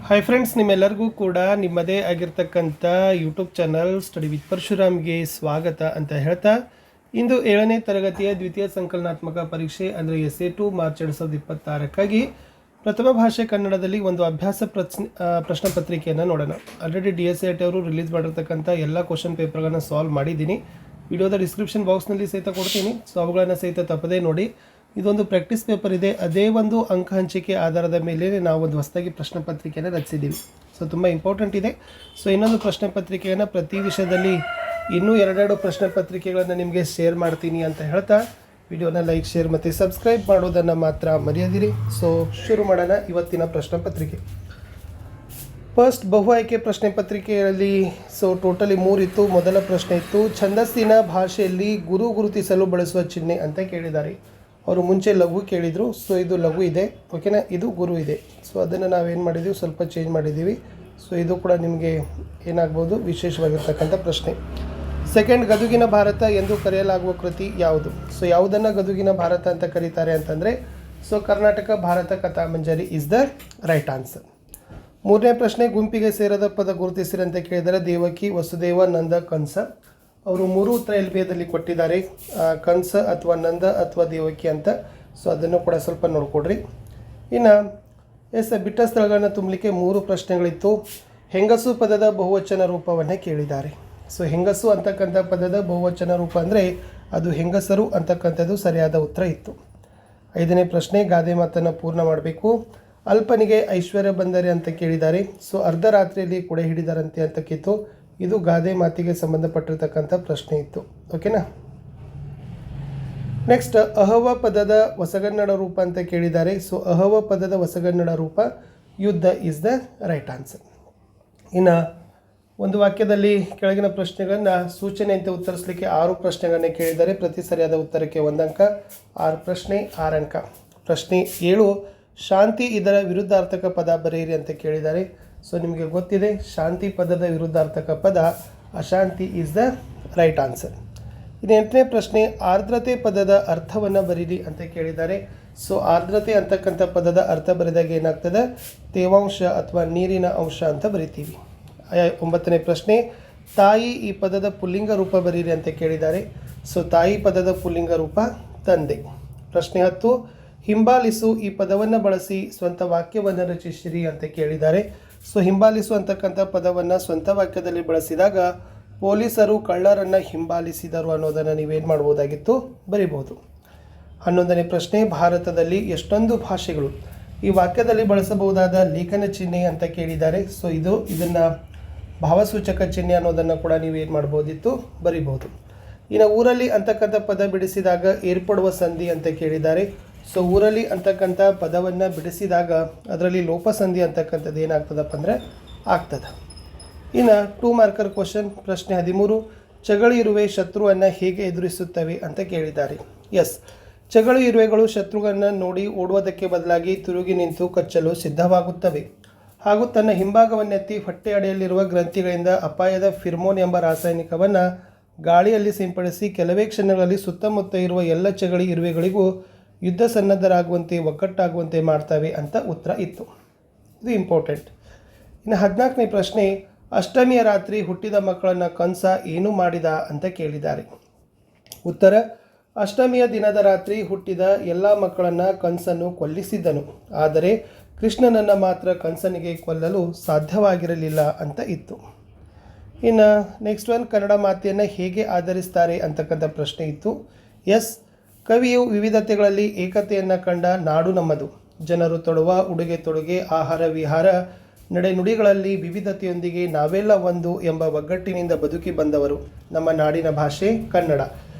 Hi friends, ನಿಮ್ಮೆಲ್ಲರಿಗೂ ಕೂಡ ನಿಮ್ಮದೇ ಆಗಿರ್ತಕ್ಕಂಥ ಯೂಟ್ಯೂಬ್ ಚಾನಲ್ ಸ್ಟಡಿ ವಿತ್ ಪರಶುರಾಮ್ಗೆ ಸ್ವಾಗತ ಅಂತ ಹೇಳ್ತಾ, ಇಂದು 7ನೇ ತರಗತಿಯ ದ್ವಿತೀಯ ಸಂಕಲನಾತ್ಮಕ ಪರೀಕ್ಷೆ ಅಂದರೆ SA2 ಮಾರ್ಚ್ 2026ಕ್ಕಾಗಿ ಪ್ರಥಮ ಭಾಷೆ ಕನ್ನಡದಲ್ಲಿ ಒಂದು ಅಭ್ಯಾಸ ಪ್ರಶ್ನೆ ಪತ್ರಿಕೆಯನ್ನು ನೋಡೋಣ. ಆಲ್ರೆಡಿ DSAT ಅವರು ರಿಲೀಸ್ ಮಾಡಿರ್ತಕ್ಕಂಥ ಎಲ್ಲ ಕ್ವಶನ್ ಪೇಪರ್ಗಳನ್ನು ಸಾಲ್ವ್ ಮಾಡಿದ್ದೀನಿ. ವಿಡಿಯೋದ ಡಿಸ್ಕ್ರಿಪ್ಷನ್ ಬಾಕ್ಸ್ನಲ್ಲಿ ಸಹಿತ ಕೊಡ್ತೀನಿ, ಸೊ ಅವುಗಳನ್ನು ಸಹಿತ ತಪ್ಪದೇ ನೋಡಿ. ಇದೊಂದು ಪ್ರಾಕ್ಟೀಸ್ ಪೇಪರ್ ಇದೆ, ಅದೇ ಒಂದು ಅಂಕ ಹಂಚಿಕೆ ಆಧಾರದ ಮೇಲೆ ನಾವು ಒಂದು ಹೊಸದಾಗಿ ಪ್ರಶ್ನೆ ಪತ್ರಿಕೆಯನ್ನು ರಚಿಸಿದ್ದೀವಿ. ಸೊ ತುಂಬ ಇಂಪಾರ್ಟೆಂಟ್ ಇದೆ. ಸೊ ಇನ್ನೊಂದು ಪ್ರಶ್ನೆ ಪತ್ರಿಕೆಯನ್ನು ಪ್ರತಿ ವಿಷಯದಲ್ಲಿ ಇನ್ನೂ ಎರಡೆರಡು ಪ್ರಶ್ನೆ ಪತ್ರಿಕೆಗಳನ್ನು ನಿಮಗೆ ಶೇರ್ ಮಾಡ್ತೀನಿ ಅಂತ ಹೇಳ್ತಾ, ವಿಡಿಯೋನ ಲೈಕ್, ಶೇರ್ ಮತ್ತು ಸಬ್ಸ್ಕ್ರೈಬ್ ಮಾಡೋದನ್ನು ಮಾತ್ರ ಮರೆಯದಿರಿ. ಸೊ ಶುರು ಮಾಡೋಣ ಇವತ್ತಿನ ಪ್ರಶ್ನೆ ಪತ್ರಿಕೆ. ಫಸ್ಟ್ ಬಹು ಆಯ್ಕೆ ಪ್ರಶ್ನೆ ಪತ್ರಿಕೆಯಲ್ಲಿ ಟೋಟಲಿ 3 ಇತ್ತು. ಮೊದಲ ಪ್ರಶ್ನೆ ಇತ್ತು, ಛಂದಸ್ಸಿನ ಭಾಷೆಯಲ್ಲಿ ಗುರು ಗುರುತಿಸಲು ಬಳಸುವ ಚಿಹ್ನೆ ಅಂತ ಕೇಳಿದ್ದಾರೆ. ಅವರು ಮುಂಚೆ ಲಘು ಕೇಳಿದರು, ಸೊ ಇದು ಲಘು ಇದೆ, ಓಕೆನಾ. ಇದು ಗುರು ಇದೆ, ಸೊ ಅದನ್ನು ನಾವೇನು ಮಾಡಿದ್ದೀವಿ, ಸ್ವಲ್ಪ ಚೇಂಜ್ ಮಾಡಿದ್ದೀವಿ. ಸೊ ಇದು ಕೂಡ ನಿಮಗೆ ಏನಾಗ್ಬೋದು, ವಿಶೇಷವಾಗಿರ್ತಕ್ಕಂಥ ಪ್ರಶ್ನೆ. ಸೆಕೆಂಡ್, ಗದುಗಿನ ಭಾರತ ಎಂದು ಕರೆಯಲಾಗುವ ಕೃತಿ ಯಾವುದು? ಸೊ ಯಾವುದನ್ನು ಗದುಗಿನ ಭಾರತ ಅಂತ ಕರೀತಾರೆ ಅಂತಂದರೆ, so Karnataka Bharata Kathamanjari is the right answer. ಮೂರನೇ ಪ್ರಶ್ನೆ, ಗುಂಪಿಗೆ ಸೇರದ ಪದ ಗುರುತಿಸಿರಿ ಅಂತ ಕೇಳಿದರೆ ದೇವಕಿ, ವಸುದೇವ, ನಂದ, ಕಂಸ. ಅವರು 3 ಉತ್ತರ LBAದಲ್ಲಿ ಕೊಟ್ಟಿದ್ದಾರೆ, ಕಂಸ ಅಥವಾ ನಂದ ಅಥವಾ ದೇವಕಿ ಅಂತ. ಸೊ ಅದನ್ನು ಕೂಡ ಸ್ವಲ್ಪ ನೋಡಿಕೊಡ್ರಿ. ಇನ್ನು ಬಿಟ್ಟ ಸ್ಥಳಗಳನ್ನು ತುಂಬಲಿಕ್ಕೆ 3 ಪ್ರಶ್ನೆಗಳಿತ್ತು. ಹೆಂಗಸು ಪದದ ಬಹುವಚನ ರೂಪವನ್ನು ಕೇಳಿದ್ದಾರೆ. ಸೊ ಹೆಂಗಸು ಅಂತಕ್ಕಂಥ ಪದದ ಬಹುವಚನ ರೂಪ ಅಂದರೆ ಅದು ಹೆಂಗಸರು ಅಂತಕ್ಕಂಥದ್ದು ಸರಿಯಾದ ಉತ್ತರ ಇತ್ತು. 5ನೇ ಪ್ರಶ್ನೆ, ಗಾದೆ ಮಾತನ್ನು ಪೂರ್ಣ ಮಾಡಬೇಕು. ಅಲ್ಪನಿಗೆ ಐಶ್ವರ್ಯ ಬಂದರೆ ಅಂತ ಕೇಳಿದ್ದಾರೆ. ಸೊ ಅರ್ಧರಾತ್ರಿಯಲ್ಲಿ ಕೊಡೆ ಹಿಡಿದರಂತೆ ಅಂತಕ್ಕಿತ್ತು. ಇದು ಗಾದೆ ಮಾತಿಗೆ ಸಂಬಂಧಪಟ್ಟಿರ್ತಕ್ಕಂಥ ಪ್ರಶ್ನೆ ಇತ್ತು, ಓಕೆನಾ. ನೆಕ್ಸ್ಟ್, ಅಹವ ಪದದ ಹೊಸಗನ್ನಡ ರೂಪ ಅಂತ ಕೇಳಿದ್ದಾರೆ. ಸೊ ಅಹವ ಪದದ ಹೊಸಗನ್ನಡ ರೂಪ ಯುದ್ಧ ಇಸ್ ದ ರೈಟ್ ಆನ್ಸರ್. ಇನ್ನು ಒಂದು ವಾಕ್ಯದಲ್ಲಿ ಕೆಳಗಿನ ಪ್ರಶ್ನೆಗಳನ್ನು ಸೂಚನೆ ಅಂತ ಉತ್ತರಿಸಲಿಕ್ಕೆ 6 ಪ್ರಶ್ನೆಗಳನ್ನೇ ಕೇಳಿದ್ದಾರೆ. ಪ್ರತಿ ಸರಿಯಾದ ಉತ್ತರಕ್ಕೆ 1 ಅಂಕ. 6 ಪ್ರಶ್ನೆ 6 ಅಂಕ. ಪ್ರಶ್ನೆ 7, ಶಾಂತಿ ಇದರ ವಿರುದ್ಧಾರ್ಥಕ ಪದ ಬರೆಯಿರಿ ಅಂತ ಕೇಳಿದ್ದಾರೆ. ಸೊ ನಿಮಗೆ ಗೊತ್ತಿದೆ, ಶಾಂತಿ ಪದದ ವಿರುದ್ಧಾರ್ಥಕ ಪದ ಅಶಾಂತಿ ಈಸ್ ದ ರೈಟ್ ಆನ್ಸರ್. ಇನ್ನು 8ನೇ ಪ್ರಶ್ನೆ, ಆರ್ದ್ರತೆ ಪದದ ಅರ್ಥವನ್ನು ಬರೀರಿ ಅಂತ ಕೇಳಿದ್ದಾರೆ. ಸೊ ಆರ್ದ್ರತೆ ಅಂತಕ್ಕಂಥ ಪದದ ಅರ್ಥ ಬರೆದಾಗ ಏನಾಗ್ತದೆ, ತೇವಾಂಶ ಅಥವಾ ನೀರಿನ ಅಂಶ ಅಂತ ಬರಿತೀವಿ. 9ನೇ ಪ್ರಶ್ನೆ, ತಾಯಿ ಈ ಪದದ ಪುಲ್ಲಿಂಗ ರೂಪ ಬರೀರಿ ಅಂತ ಕೇಳಿದ್ದಾರೆ. ಸೊ ತಾಯಿ ಪದದ ಪುಲ್ಲಿಂಗ ರೂಪ ತಂದೆ. ಪ್ರಶ್ನೆ 10, ಹಿಂಬಾಲಿಸು ಈ ಪದವನ್ನು ಬಳಸಿ ಸ್ವಂತ ವಾಕ್ಯವನ್ನು ರಚಿಸಿರಿ ಅಂತ ಕೇಳಿದ್ದಾರೆ. ಸೊ ಹಿಂಬಾಲಿಸು ಅಂತಕ್ಕಂಥ ಪದವನ್ನು ಸ್ವಂತ ವಾಕ್ಯದಲ್ಲಿ ಬಳಸಿದಾಗ ಪೊಲೀಸರು ಕಳ್ಳರನ್ನು ಹಿಂಬಾಲಿಸಿದರು ಅನ್ನೋದನ್ನು ನೀವೇನು ಮಾಡ್ಬೋದಾಗಿತ್ತು, ಬರಿಬೋದು. 11ನೇ ಪ್ರಶ್ನೆ, ಭಾರತದಲ್ಲಿ ಎಷ್ಟೊಂದು ಭಾಷೆಗಳು? ಈ ವಾಕ್ಯದಲ್ಲಿ ಬಳಸಬಹುದಾದ ಲೇಖನ ಚಿಹ್ನೆ ಅಂತ ಕೇಳಿದ್ದಾರೆ. ಸೊ ಇದನ್ನು ಭಾವಸೂಚಕ ಚಿಹ್ನೆ ಅನ್ನೋದನ್ನು ಕೂಡ ನೀವೇನು ಮಾಡ್ಬೋದಿತ್ತು, ಬರಿಬೋದು. ಇನ್ನು ಊರಲ್ಲಿ ಅಂತಕ್ಕಂಥ ಪದ ಬಿಡಿಸಿದಾಗ ಏರ್ಪಡುವ ಸಂಧಿ ಅಂತ ಕೇಳಿದ್ದಾರೆ. ಸೊ ಊರಲ್ಲಿ ಅಂತಕ್ಕಂಥ ಪದವನ್ನು ಬಿಡಿಸಿದಾಗ ಅದರಲ್ಲಿ ಲೋಪಸಂಧಿ ಅಂತಕ್ಕಂಥದ್ದು ಏನಾಗ್ತದಪ್ಪ ಅಂದರೆ ಆಗ್ತದೆ. ಇನ್ನು 2 ಮಾರ್ಕರ್ ಕ್ವಶನ್. ಪ್ರಶ್ನೆ 13, ಚಗಳು ಇರುವೆ ಶತ್ರುವನ್ನು ಹೇಗೆ ಎದುರಿಸುತ್ತವೆ ಅಂತ ಕೇಳಿದ್ದಾರೆ. ಚಗಳು ಇರುವೆಗಳು ಶತ್ರುವನ್ನು ನೋಡಿ ಓಡುವುದಕ್ಕೆ ಬದಲಾಗಿ ತಿರುಗಿ ನಿಂತು ಕಚ್ಚಲು ಸಿದ್ಧವಾಗುತ್ತವೆ ಹಾಗೂ ತನ್ನ ಹಿಂಭಾಗವನ್ನೆತ್ತಿ ಹೊಟ್ಟೆ ಅಡಿಯಲ್ಲಿರುವ ಗ್ರಂಥಿಗಳಿಂದ ಅಪಾಯದ ಫಿರ್ಮೋನ್ ಎಂಬ ರಾಸಾಯನಿಕವನ್ನು ಗಾಳಿಯಲ್ಲಿ ಸಿಂಪಡಿಸಿ ಕೆಲವೇ ಕ್ಷಣಗಳಲ್ಲಿ ಸುತ್ತಮುತ್ತ ಇರುವ ಎಲ್ಲ ಚಗಳಿ ಇರುವೆಗಳಿಗೂ ಯುದ್ಧ ಸನ್ನದ್ಧರಾಗುವಂತೆ ಒಗ್ಗಟ್ಟಾಗುವಂತೆ ಮಾಡ್ತವೆ ಅಂತ ಉತ್ತರ ಇತ್ತು. ಇದು ಇಂಪಾರ್ಟೆಂಟ್. ಇನ್ನು 14ನೇ ಪ್ರಶ್ನೆ, ಅಷ್ಟಮಿಯ ರಾತ್ರಿ ಹುಟ್ಟಿದ ಮಕ್ಕಳನ್ನು ಕಂಸ ಏನು ಮಾಡಿದ ಅಂತ ಕೇಳಿದ್ದಾರೆ. ಉತ್ತರ, ಅಷ್ಟಮಿಯ ದಿನದ ರಾತ್ರಿ ಹುಟ್ಟಿದ ಎಲ್ಲ ಮಕ್ಕಳನ್ನು ಕಂಸನು ಕೊಲ್ಲಿಸಿದ್ದನು, ಆದರೆ ಕೃಷ್ಣನನ್ನು ಮಾತ್ರ ಕಂಸನಿಗೆ ಕೊಲ್ಲಲು ಸಾಧ್ಯವಾಗಿರಲಿಲ್ಲ ಅಂತ ಇತ್ತು. ಇನ್ನು ನೆಕ್ಸ್ಟ್ ಒನ್, ಕನ್ನಡ ಮಾತೆಯನ್ನು ಹೇಗೆ ಆಧರಿಸ್ತಾರೆ ಅಂತಕ್ಕಂಥ ಪ್ರಶ್ನೆ ಇತ್ತು. ಕವಿಯು ವಿವಿಧತೆಗಳಲ್ಲಿ ಏಕತೆಯನ್ನು ಕಂಡ ನಾಡು ನಮ್ಮದು. ಜನರು ತೊಡುವ ಉಡುಗೆ ತೊಡುಗೆ, ಆಹಾರ ವಿಹಾರ, ನಡೆನುಡಿಗಳಲ್ಲಿ ವಿವಿಧತೆಯೊಂದಿಗೆ ನಾವೆಲ್ಲ ಒಂದು ಎಂಬ ಒಗ್ಗಟ್ಟಿನಿಂದ ಬದುಕಿ ಬಂದವರು. ನಮ್ಮ ನಾಡಿನ ಭಾಷೆ ಕನ್ನಡ.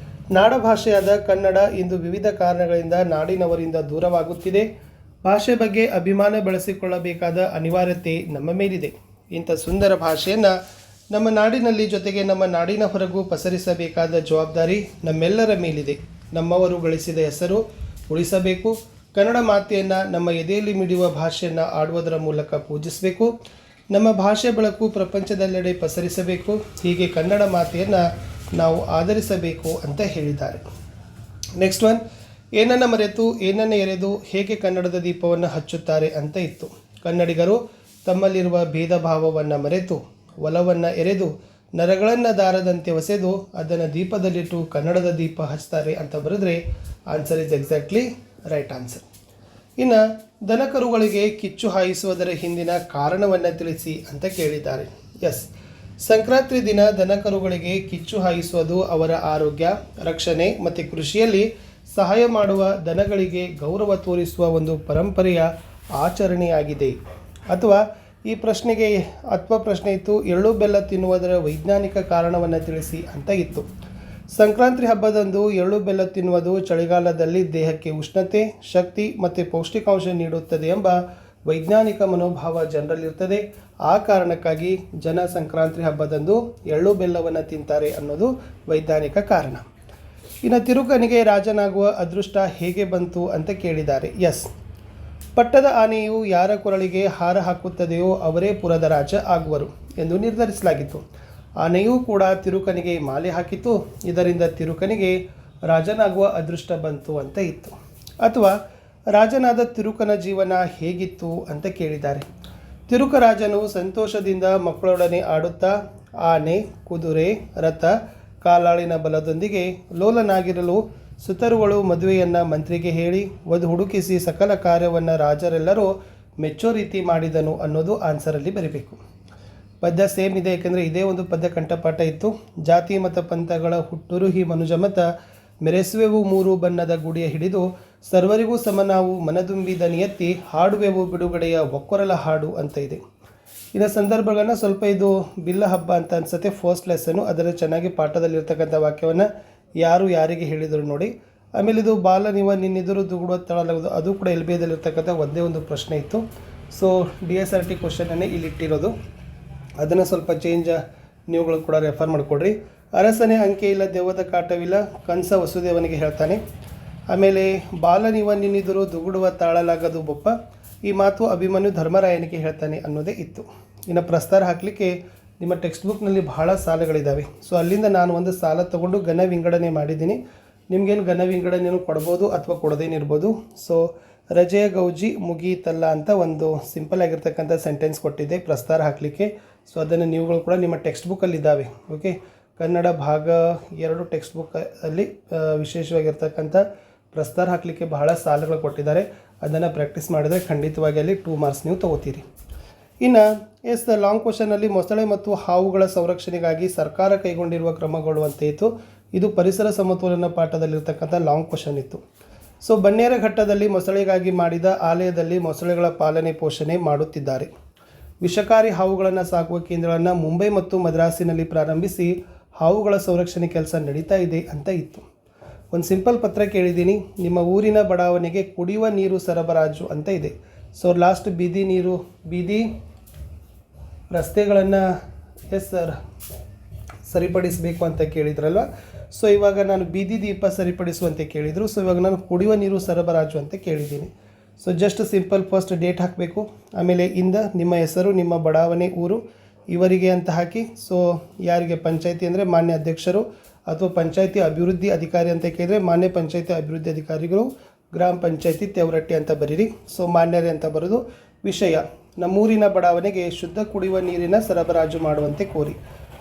ನಾಡಭಾಷೆಯಾದ ಕನ್ನಡ ಇಂದು ವಿವಿಧ ಕಾರಣಗಳಿಂದ ನಾಡಿನವರಿಂದ ದೂರವಾಗುತ್ತಿದೆ. ಭಾಷೆ ಬಗ್ಗೆ ಅಭಿಮಾನ ಬೆಳೆಸಿಕೊಳ್ಳಬೇಕಾದ ಅನಿವಾರ್ಯತೆ ನಮ್ಮ ಮೇಲಿದೆ. ಇಂಥ ಸುಂದರ ಭಾಷೆಯನ್ನು ನಮ್ಮ ನಾಡಿನಲ್ಲಿ ಜೊತೆಗೆ ನಮ್ಮ ನಾಡಿನ ಹೊರಗೂ ಪಸರಿಸಬೇಕಾದ ಜವಾಬ್ದಾರಿ ನಮ್ಮೆಲ್ಲರ ಮೇಲಿದೆ. ನಮ್ಮವರು ಗಳಿಸಿದ ಹೆಸರು ಉಳಿಸಬೇಕು. ಕನ್ನಡ ಮಾತೆಯನ್ನು ನಮ್ಮ ಎದೆಯಲ್ಲಿ ಮಿಡಿಯುವ ಭಾಷೆಯನ್ನು ಆಡುವುದರ ಮೂಲಕ ಪೂಜಿಸಬೇಕು. ನಮ್ಮ ಭಾಷೆ ಬೆಳಕು ಪ್ರಪಂಚದೆಲ್ಲೆಡೆ ಪಸರಿಸಬೇಕು. ಹೀಗೆ ಕನ್ನಡ ಮಾತೆಯನ್ನು ನಾವು ಆಧರಿಸಬೇಕು ಅಂತ ಹೇಳಿದ್ದಾರೆ. ನೆಕ್ಸ್ಟ್ ಒನ್, ಏನನ್ನು ಮರೆತು ಏನನ್ನು ಎರೆದು ಹೇಗೆ ಕನ್ನಡದ ದೀಪವನ್ನು ಹಚ್ಚುತ್ತಾರೆ ಅಂತ ಇತ್ತು. ಕನ್ನಡಿಗರು ತಮ್ಮಲ್ಲಿರುವ ಭೇದ ಭಾವವನ್ನು ಮರೆತು ಒಲವನ್ನು ಎರೆದು ನರಗಳನ್ನು ದಾರದಂತೆ ಒಸೆದು ಅದನ್ನು ದೀಪದಲ್ಲಿಟ್ಟು ಕನ್ನಡದ ದೀಪ ಹಚ್ತಾರೆ ಅಂತ ಬರೆದ್ರೆ answer is exactly right answer. ಇನ್ನು ದನಕರುಗಳಿಗೆ ಕಿಚ್ಚು ಹಾಯಿಸುವುದರ ಹಿಂದಿನ ಕಾರಣವನ್ನು ತಿಳಿಸಿ ಅಂತ ಕೇಳಿದ್ದಾರೆ. ಎಸ್, ಸಂಕ್ರಾಂತಿ ದಿನ ದನಕರುಗಳಿಗೆ ಕಿಚ್ಚು ಹಾಯಿಸುವುದು ಅವರ ಆರೋಗ್ಯ, ರಕ್ಷಣೆ ಮತ್ತು ಕೃಷಿಯಲ್ಲಿ ಸಹಾಯ ಮಾಡುವ ದನಗಳಿಗೆ ಗೌರವ ತೋರಿಸುವ ಒಂದು ಪರಂಪರೆಯ ಆಚರಣೆಯಾಗಿದೆ. ಅಥವಾ ಈ ಪ್ರಶ್ನೆಗೆ ಪ್ರಶ್ನೆ ಇತ್ತು, ಎಳ್ಳು ಬೆಲ್ಲ ತಿನ್ನುವುದರ ವೈಜ್ಞಾನಿಕ ಕಾರಣವನ್ನು ತಿಳಿಸಿ ಅಂತ ಇತ್ತು. ಸಂಕ್ರಾಂತಿ ಹಬ್ಬದಂದು ಎಳ್ಳು ಬೆಲ್ಲ ತಿನ್ನುವುದು ಚಳಿಗಾಲದಲ್ಲಿ ದೇಹಕ್ಕೆ ಉಷ್ಣತೆ, ಶಕ್ತಿ ಮತ್ತು ಪೌಷ್ಟಿಕಾಂಶ ನೀಡುತ್ತದೆ ಎಂಬ ವೈಜ್ಞಾನಿಕ ಮನೋಭಾವ ಜನರಲ್ಲಿರ್ತದೆ. ಆ ಕಾರಣಕ್ಕಾಗಿ ಜನ ಸಂಕ್ರಾಂತಿ ಹಬ್ಬದಂದು ಎಳ್ಳು ಬೆಲ್ಲವನ್ನು ತಿಂತಾರೆ ಅನ್ನೋದು ವೈಜ್ಞಾನಿಕ ಕಾರಣ. ಇನ್ನು ತಿರುಕನಿಗೆ ರಾಜನಾಗುವ ಅದೃಷ್ಟ ಹೇಗೆ ಬಂತು ಅಂತ ಕೇಳಿದ್ದಾರೆ. ಎಸ್, ಪಟ್ಟದ ಆನೆಯು ಯಾರ ಕೊರಳಿಗೆ ಹಾರ ಹಾಕುತ್ತದೆಯೋ ಅವರೇ ಪುರದ ರಾಜ ಆಗುವರು ಎಂದು ನಿರ್ಧರಿಸಲಾಗಿತ್ತು. ಆನೆಯೂ ಕೂಡ ತಿರುಕನಿಗೆ ಮಾಲೆ ಹಾಕಿತು. ಇದರಿಂದ ತಿರುಕನಿಗೆ ರಾಜನಾಗುವ ಅದೃಷ್ಟ ಬಂತು ಅಂತ ಇತ್ತು. ಅಥವಾ ರಾಜನಾದ ತಿರುಕನ ಜೀವನ ಹೇಗಿತ್ತು ಅಂತ ಕೇಳಿದ್ದಾರೆ. ತಿರುಕರಾಜನು ಸಂತೋಷದಿಂದ ಮಕ್ಕಳೊಡನೆ ಆಡುತ್ತಾ ಆನೆ, ಕುದುರೆ, ರಥ, ಕಾಲಾಳಿನ ಬಲದೊಂದಿಗೆ ಲೋಲನಾಗಿರಲು ಸುತರುಗಳು ಮದುವೆಯನ್ನು ಮಂತ್ರಿಗೆ ಹೇಳಿ ವಧು ಹುಡುಕಿಸಿ ಸಕಲ ಕಾರ್ಯವನ್ನು ರಾಜರೆಲ್ಲರೂ ಮೆಚ್ಚೋ ರೀತಿ ಮಾಡಿದನು ಅನ್ನೋದು ಆನ್ಸರಲ್ಲಿ ಬರೀಬೇಕು. ಪದ್ಯ ಸೇಮ್ ಇದೆ, ಯಾಕೆಂದರೆ ಇದೇ ಒಂದು ಪದ್ಯ ಕಂಠಪಾಠ ಇತ್ತು. ಜಾತಿ ಮತ ಪಂಥಗಳ ಹುಟ್ಟುರುಹಿ ಮನುಜಮತ ಮೆರೆಸುವೆವು ಮೂರು ಬಣ್ಣದ ಗುಡಿಯ ಹಿಡಿದು ಸರ್ವರಿಗೂ ಸಮನಾವು ಮನದುಂಬಿ ದನಿಯೆತ್ತಿ ಹಾಡುವೆವು ಬಿಡುಗಡೆಯ ಒಕ್ಕೊರಲ ಹಾಡು ಅಂತ ಇದೆ. ಇದರ ಸಂದರ್ಭಗಳನ್ನು ಸ್ವಲ್ಪ ಇದು ಬಿಲ್ಲ ಹಬ್ಬ ಅಂತ ಅನ್ಸುತ್ತೆ, ಫಸ್ಟ್ ಲೆಸನ್ನು. ಅದರ ಚೆನ್ನಾಗಿ ಪಾಠದಲ್ಲಿರ್ತಕ್ಕಂಥ ವಾಕ್ಯವನ್ನು ಯಾರು ಯಾರಿಗೆ ಹೇಳಿದರು ನೋಡಿ. ಆಮೇಲೆ ಇದು ಬಾಲ ನೀವ ನಿನ್ನೆದುರು ದುಗುಡುವ ತಳಲಾಗುವುದು, ಅದು ಕೂಡ ಎಲ್ ಬಿ ಎದಲ್ಲಿರ್ತಕ್ಕಂಥ ಒಂದೇ ಒಂದು ಪ್ರಶ್ನೆ ಇತ್ತು. ಸೊ DSRT ಕ್ವಶನನ್ನೇ ಇಲ್ಲಿಟ್ಟಿರೋದು, ಅದನ್ನು ಸ್ವಲ್ಪ ಚೇಂಜ್ ನೀವುಗಳು ಕೂಡ ರೆಫರ್ ಮಾಡಿಕೊಡ್ರಿ. ಅರಸನೇ ಅಂಕೆ ಇಲ್ಲ, ದೆವ್ವದ ಕಾಟವಿಲ್ಲ, ಕಂಸ ವಸುದೇವನಿಗೆ ಹೇಳ್ತಾನೆ. ಆಮೇಲೆ ಬಾಲ ನೀವ ನಿನ್ನೆದುರು ದುಗುಡುವ ತಾಳಲಾಗದು ಬೊಪ್ಪ, ಈ ಮಾತು ಅಭಿಮನ್ಯು ಧರ್ಮರಾಯನಿಗೆ ಹೇಳ್ತಾನೆ ಅನ್ನೋದೇ ಇತ್ತು. ಇನ್ನು ಪ್ರಸ್ತಾರ ಹಾಕಲಿಕ್ಕೆ ನಿಮ್ಮ ಟೆಕ್ಸ್ಟ್ ಬುಕ್ನಲ್ಲಿ ಬಹಳ ಸಾಲುಗಳಿದ್ದಾವೆ. ಸೊ ಅಲ್ಲಿಂದ ನಾನು ಒಂದು ಸಾಲ ತೊಗೊಂಡು ಘನ ವಿಂಗಡಣೆ ಮಾಡಿದ್ದೀನಿ. ನಿಮಗೇನು ಘನ ವಿಂಗಡಣೆಯನ್ನು ಕೊಡ್ಬೋದು ಅಥವಾ ಕೊಡದೇನಿರ್ಬೋದು. ಸೊ ರಜೆಯ ಗೌಜಿ ಮುಗೀತಲ್ಲ ಅಂತ ಒಂದು ಸಿಂಪಲ್ ಆಗಿರ್ತಕ್ಕಂಥ ಸೆಂಟೆನ್ಸ್ ಕೊಟ್ಟಿದ್ದೆ ಪ್ರಸ್ತಾರ ಹಾಕಲಿಕ್ಕೆ. ಸೊ ಅದನ್ನು ನೀವುಗಳು ಕೂಡ ನಿಮ್ಮ ಟೆಕ್ಸ್ಟ್ ಬುಕ್ಕಲ್ಲಿದ್ದಾವೆ. ಓಕೆ, ಕನ್ನಡ ಭಾಗ 2 ಟೆಕ್ಸ್ಟ್ ಬುಕ್ಕಲ್ಲಿ ವಿಶೇಷವಾಗಿರ್ತಕ್ಕಂಥ ಪ್ರಸ್ತಾರ ಹಾಕಲಿಕ್ಕೆ ಬಹಳ ಸಾಲುಗಳು ಕೊಟ್ಟಿದ್ದಾರೆ. ಅದನ್ನು ಪ್ರಾಕ್ಟೀಸ್ ಮಾಡಿದರೆ ಖಂಡಿತವಾಗಿ ಅಲ್ಲಿ 2 ಮಾರ್ಕ್ಸ್ ನೀವು ತೊಗೋತೀರಿ. ಇನ್ನು ದ ಲಾಂಗ್ ಕ್ವಶನಲ್ಲಿ ಮೊಸಳೆ ಮತ್ತು ಹಾವುಗಳ ಸಂರಕ್ಷಣೆಗಾಗಿ ಸರ್ಕಾರ ಕೈಗೊಂಡಿರುವ ಕ್ರಮಗಳು ಅಂತ ಇತ್ತು. ಇದು ಪರಿಸರ ಸಮತೋಲನ ಪಾಠದಲ್ಲಿರ್ತಕ್ಕಂಥ ಲಾಂಗ್ ಕ್ವಶನ್ ಇತ್ತು. ಸೊ ಬನ್ನೇರ ಘಟ್ಟದಲ್ಲಿ ಮೊಸಳೆಗಾಗಿ ಮಾಡಿದ ಆಲಯದಲ್ಲಿ ಮೊಸಳೆಗಳ ಪಾಲನೆ ಪೋಷಣೆ ಮಾಡುತ್ತಿದ್ದಾರೆ. ವಿಷಕಾರಿ ಹಾವುಗಳನ್ನು ಸಾಕುವ ಕೇಂದ್ರಗಳನ್ನು ಮುಂಬೈ ಮತ್ತು ಮದ್ರಾಸಿನಲ್ಲಿ ಪ್ರಾರಂಭಿಸಿ ಹಾವುಗಳ ಸಂರಕ್ಷಣೆ ಕೆಲಸ ನಡೀತಾ ಇದೆ ಅಂತ ಇತ್ತು. ಒಂದು ಸಿಂಪಲ್ ಪತ್ರ ಕೇಳಿದ್ದೀನಿ, ನಿಮ್ಮ ಊರಿನ ಬಡಾವಣೆಗೆ ಕುಡಿಯುವ ನೀರು ಸರಬರಾಜು ಅಂತ ಇದೆ. ಸೊ ಲಾಸ್ಟ್ ಬೀದಿ ರಸ್ತೆಗಳನ್ನು ಸರಿಪಡಿಸಬೇಕು ಅಂತ ಕೇಳಿದ್ರಲ್ವ. ಸೊ ಇವಾಗ ನಾನು ಬೀದಿ ದೀಪ ಸರಿಪಡಿಸುವಂತೆ ಕೇಳಿದರು. ಸೊ ಇವಾಗ ನಾನು ಕುಡಿಯುವ ನೀರು ಸರಬರಾಜು ಅಂತ ಕೇಳಿದ್ದೀನಿ. So just simple first date ಹಾಕಬೇಕು, ಆಮೇಲೆ ನಿಮ್ಮ ಹೆಸರು, ನಿಮ್ಮ ಬಡಾವಣೆ, ಊರು ಇವರಿಗೆ ಅಂತ ಹಾಕಿ. ಸೊ ಯಾರಿಗೆ ಪಂಚಾಯತಿ ಅಂದರೆ ಮಾನ್ಯ ಅಧ್ಯಕ್ಷರು, ಅಥವಾ ಪಂಚಾಯತಿ ಅಭಿವೃದ್ಧಿ ಅಧಿಕಾರಿ ಅಂತ ಕೇಳಿದರೆ ಮಾನ್ಯ ಪಂಚಾಯತಿ ಅಭಿವೃದ್ಧಿ ಅಧಿಕಾರಿಗಳು, ಗ್ರಾಮ ಪಂಚಾಯತಿ ತೇವರಟ್ಟಿ ಅಂತ ಬರೀರಿ. ಸೊ ಮಾನ್ಯರೇ ಅಂತ ಬರೋದು. ವಿಷಯ, ನಮ್ಮೂರಿನ ಬಡಾವಣೆಗೆ ಶುದ್ಧ ಕುಡಿಯುವ ನೀರಿನ ಸರಬರಾಜು ಮಾಡುವಂತೆ ಕೋರಿ.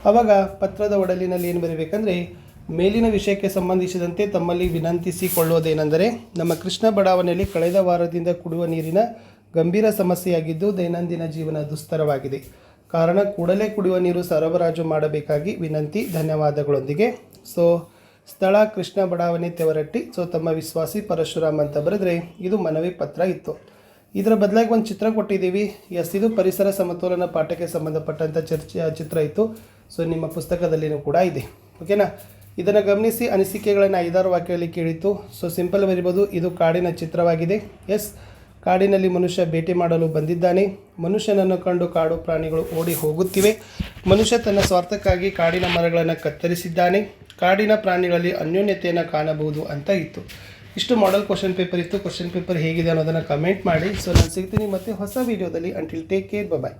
ಆವಾಗ ಪತ್ರದ ಒಡಲಿನಲ್ಲಿ ಏನು ಬರೀಬೇಕಂದ್ರೆ, ಮೇಲಿನ ವಿಷಯಕ್ಕೆ ಸಂಬಂಧಿಸಿದಂತೆ ತಮ್ಮಲ್ಲಿ ವಿನಂತಿಸಿಕೊಳ್ಳುವುದೇನೆಂದರೆ, ನಮ್ಮ ಕೃಷ್ಣ ಬಡಾವಣೆಯಲ್ಲಿ ಕಳೆದ ವಾರದಿಂದ ಕುಡಿಯುವ ನೀರಿನ ಗಂಭೀರ ಸಮಸ್ಯೆಯಾಗಿದ್ದು ದೈನಂದಿನ ಜೀವನ ದುಸ್ತರವಾಗಿದೆ. ಕಾರಣ ಕೂಡಲೇ ಕುಡಿಯುವ ನೀರು ಸರಬರಾಜು ಮಾಡಬೇಕಾಗಿ ವಿನಂತಿ, ಧನ್ಯವಾದಗಳೊಂದಿಗೆ. ಸೊ ಸ್ಥಳ ಕೃಷ್ಣ ಬಡಾವಣೆ ತೇವರಟ್ಟಿ. ಸೊ ತಮ್ಮ ವಿಶ್ವಾಸಿ ಪರಶುರಾಮ್ ಅಂತ ಬರೆದ್ರೆ ಇದು ಮನವಿ ಪತ್ರ ಇತ್ತು. ಇದರ ಬದಲಾಗಿ ಒಂದು ಚಿತ್ರ ಕೊಟ್ಟಿದ್ದೀವಿ. ಇದು ಪರಿಸರ ಸಮತೋಲನ ಪಾಠಕ್ಕೆ ಸಂಬಂಧಪಟ್ಟಂಥ ಚಿತ್ರ ಇತ್ತು. ಸೊ ನಿಮ್ಮ ಪುಸ್ತಕದಲ್ಲಿನೂ ಕೂಡ ಇದೆ. ಓಕೆನಾ, ಇದನ್ನು ಗಮನಿಸಿ ಅನಿಸಿಕೆಗಳನ್ನು 5-6 ವಾಕ್ಯಗಳಲ್ಲಿ ಕೇಳಿತ್ತು. ಸೊ ಸಿಂಪಲ್ ಬರಿಬೋದು. ಇದು ಕಾಡಿನ ಚಿತ್ರವಾಗಿದೆ. ಕಾಡಿನಲ್ಲಿ ಮನುಷ್ಯ ಬೇಟೆ ಮಾಡಲು ಬಂದಿದ್ದಾನೆ. ಮನುಷ್ಯನನ್ನು ಕಂಡು ಕಾಡು ಪ್ರಾಣಿಗಳು ಓಡಿ ಹೋಗುತ್ತಿವೆ. ಮನುಷ್ಯ ತನ್ನ ಸ್ವಾರ್ಥಕ್ಕಾಗಿ ಕಾಡಿನ ಮರಗಳನ್ನು ಕತ್ತರಿಸಿದ್ದಾನೆ. ಕಾಡಿನ ಪ್ರಾಣಿಗಳಲ್ಲಿ ಅನ್ಯೋನ್ಯತೆಯನ್ನು ಕಾಣಬಹುದು ಅಂತ ಇತ್ತು. ಇಷ್ಟು ಮಾಡೆಲ್ ಕ್ವಶನ್ ಪೇಪರ್ ಇತ್ತು. ಕ್ವಶನ್ ಪೇಪರ್ ಹೇಗಿದೆ ಅನ್ನೋದನ್ನು ಕಮೆಂಟ್ ಮಾಡಿ. ಸೊ ನಾನು ಸಿಗ್ತೀನಿ ಮತ್ತೆ ಹೊಸ ವೀಡಿಯೋದಲ್ಲಿ. ಅಂಟಿಲ್ ಟೇಕ್ ಕೇರ್, ಬಾಯ್.